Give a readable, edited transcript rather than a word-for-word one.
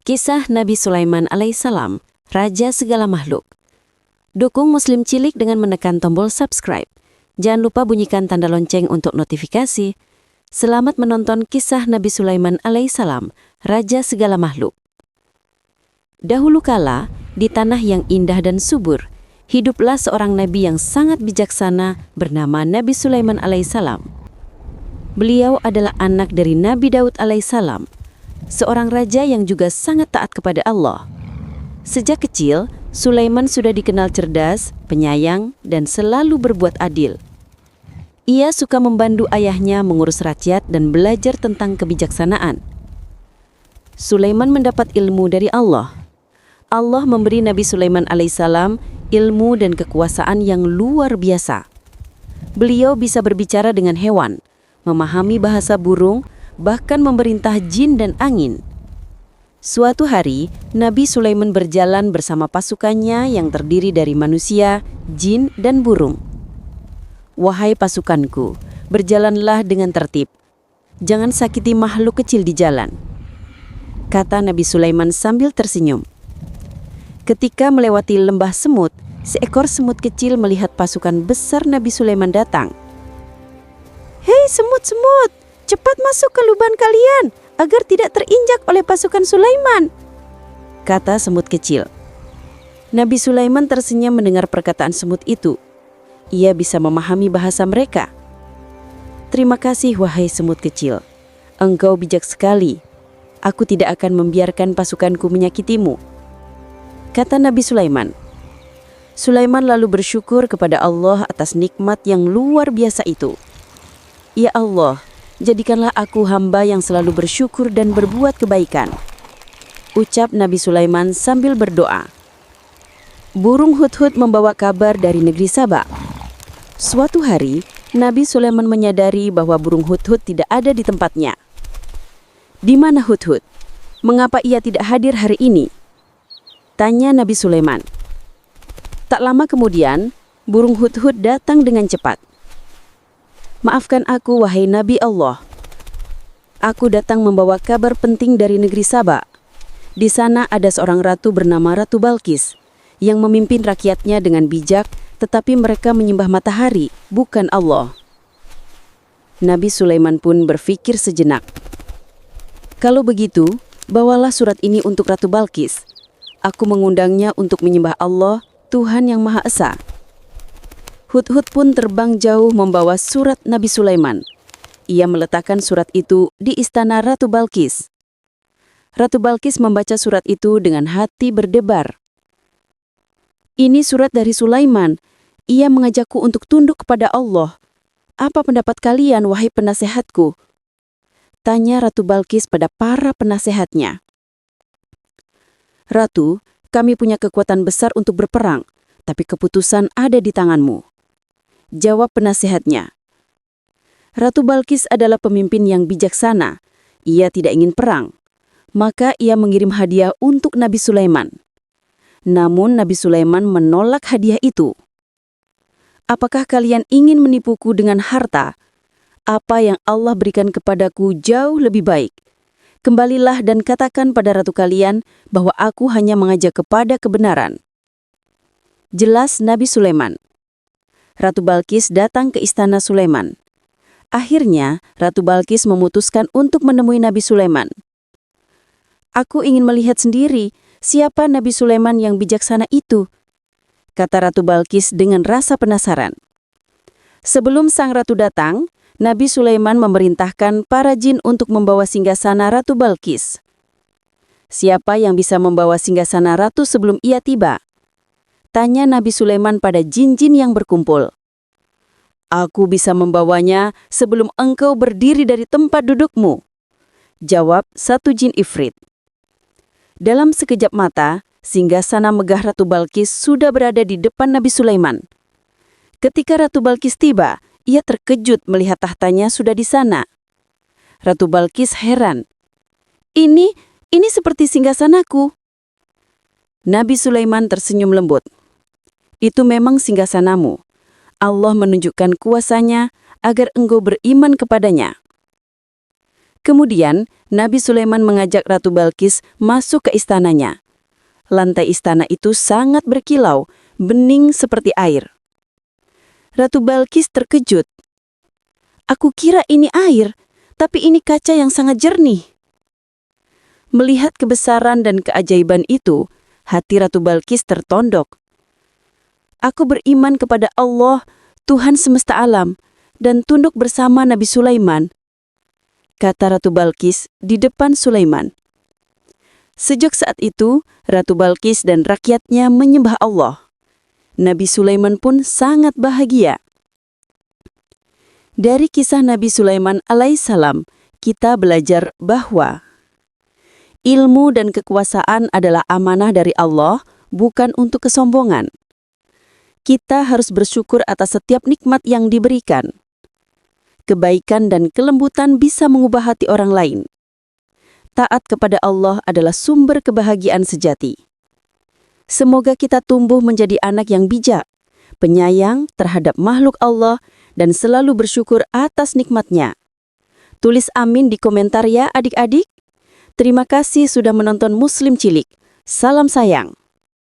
Kisah Nabi Sulaiman alaihissalam, Raja Segala Makhluk. Dukung Muslim Cilik dengan menekan tombol subscribe. Jangan lupa bunyikan tanda lonceng untuk notifikasi. Selamat menonton kisah Nabi Sulaiman alaihissalam, Raja Segala Makhluk. Dahulu kala, di tanah yang indah dan subur, hiduplah seorang nabi yang sangat bijaksana bernama Nabi Sulaiman alaihissalam. Beliau adalah anak dari Nabi Daud alaihissalam, seorang raja yang juga sangat taat kepada Allah. Sejak kecil, Sulaiman sudah dikenal cerdas, penyayang, dan selalu berbuat adil. Ia suka membantu ayahnya mengurus rakyat dan belajar tentang kebijaksanaan. Sulaiman mendapat ilmu dari Allah. Allah memberi Nabi Sulaiman alaihissalam ilmu dan kekuasaan yang luar biasa. Beliau bisa berbicara dengan hewan, memahami bahasa burung, bahkan memerintah jin dan angin. Suatu hari, Nabi Sulaiman berjalan bersama pasukannya yang terdiri dari manusia, jin, dan burung. "Wahai pasukanku, berjalanlah dengan tertib. Jangan sakiti makhluk kecil di jalan," kata Nabi Sulaiman sambil tersenyum. Ketika melewati lembah semut, seekor semut kecil melihat pasukan besar Nabi Sulaiman datang. "Hei semut-semut, cepat masuk ke lubang kalian agar tidak terinjak oleh pasukan Sulaiman," kata semut kecil. Nabi Sulaiman tersenyum mendengar perkataan semut itu. Ia bisa memahami bahasa mereka. "Terima kasih wahai semut kecil. Engkau bijak sekali. Aku tidak akan membiarkan pasukanku menyakitimu," kata Nabi Sulaiman. Sulaiman lalu bersyukur kepada Allah atas nikmat yang luar biasa itu. "Ya Allah, jadikanlah aku hamba yang selalu bersyukur dan berbuat kebaikan," ucap Nabi Sulaiman sambil berdoa. Burung hudhud membawa kabar dari negeri Saba. Suatu hari, Nabi Sulaiman menyadari bahwa burung hudhud tidak ada di tempatnya. "Di mana hudhud? Mengapa ia tidak hadir hari ini?" tanya Nabi Sulaiman. Tak lama kemudian, burung hudhud datang dengan cepat. "Maafkan aku, wahai Nabi Allah. Aku datang membawa kabar penting dari negeri Saba. Di sana ada seorang ratu bernama Ratu Balqis yang memimpin rakyatnya dengan bijak, tetapi mereka menyembah matahari, bukan Allah." Nabi Sulaiman pun berpikir sejenak. "Kalau begitu, bawalah surat ini untuk Ratu Balqis. Aku mengundangnya untuk menyembah Allah, Tuhan yang Maha Esa." Hudhud pun terbang jauh membawa surat Nabi Sulaiman. Ia meletakkan surat itu di istana Ratu Balqis. Ratu Balqis membaca surat itu dengan hati berdebar. "Ini surat dari Sulaiman. Ia mengajakku untuk tunduk kepada Allah. Apa pendapat kalian, wahai penasehatku?" tanya Ratu Balqis pada para penasehatnya. "Ratu, kami punya kekuatan besar untuk berperang, tapi keputusan ada di tanganmu," jawab penasehatnya. Ratu Balqis adalah pemimpin yang bijaksana. Ia tidak ingin perang. Maka ia mengirim hadiah untuk Nabi Sulaiman. Namun Nabi Sulaiman menolak hadiah itu. "Apakah kalian ingin menipuku dengan harta? Apa yang Allah berikan kepadaku jauh lebih baik. Kembalilah dan katakan pada ratu kalian bahwa aku hanya mengajak kepada kebenaran." Jelas Nabi Sulaiman. Ratu Balqis datang ke istana Sulaiman. Akhirnya, Ratu Balqis memutuskan untuk menemui Nabi Sulaiman. "Aku ingin melihat sendiri siapa Nabi Sulaiman yang bijaksana itu," kata Ratu Balqis dengan rasa penasaran. Sebelum sang ratu datang, Nabi Sulaiman memerintahkan para jin untuk membawa singgasana Ratu Balqis. "Siapa yang bisa membawa singgasana ratu sebelum ia tiba?" tanya Nabi Sulaiman pada jin-jin yang berkumpul. "Aku bisa membawanya sebelum engkau berdiri dari tempat dudukmu," jawab satu jin ifrit. Dalam sekejap mata, singgasana megah Ratu Balqis sudah berada di depan Nabi Sulaiman. Ketika Ratu Balqis tiba, ia terkejut melihat tahtanya sudah di sana. Ratu Balqis heran. Ini seperti singgasanaku." Nabi Sulaiman tersenyum lembut. "Itu memang singgasanamu. Allah menunjukkan kuasanya agar engkau beriman kepadanya." Kemudian, Nabi Sulaiman mengajak Ratu Balkis masuk ke istananya. Lantai istana itu sangat berkilau, bening seperti air. Ratu Balkis terkejut. Aku kira ini air, tapi ini kaca yang sangat jernih. Melihat kebesaran dan keajaiban itu, hati Ratu Balkis tertondok. Aku beriman kepada Allah, Tuhan semesta alam, dan tunduk bersama Nabi Sulaiman, kata Ratu Balkis di depan Sulaiman. Sejak saat itu, Ratu Balkis dan rakyatnya menyembah Allah. Nabi Sulaiman pun sangat bahagia. Dari kisah Nabi Sulaiman alaihissalam, kita belajar bahwa ilmu dan kekuasaan adalah amanah dari Allah, bukan untuk kesombongan. Kita harus bersyukur atas setiap nikmat yang diberikan. Kebaikan dan kelembutan bisa mengubah hati orang lain. Taat kepada Allah adalah sumber kebahagiaan sejati. Semoga kita tumbuh menjadi anak yang bijak, penyayang terhadap makhluk Allah, dan selalu bersyukur atas nikmatnya. Tulis amin di komentar ya adik-adik. Terima kasih sudah menonton Muslim Cilik. Salam sayang.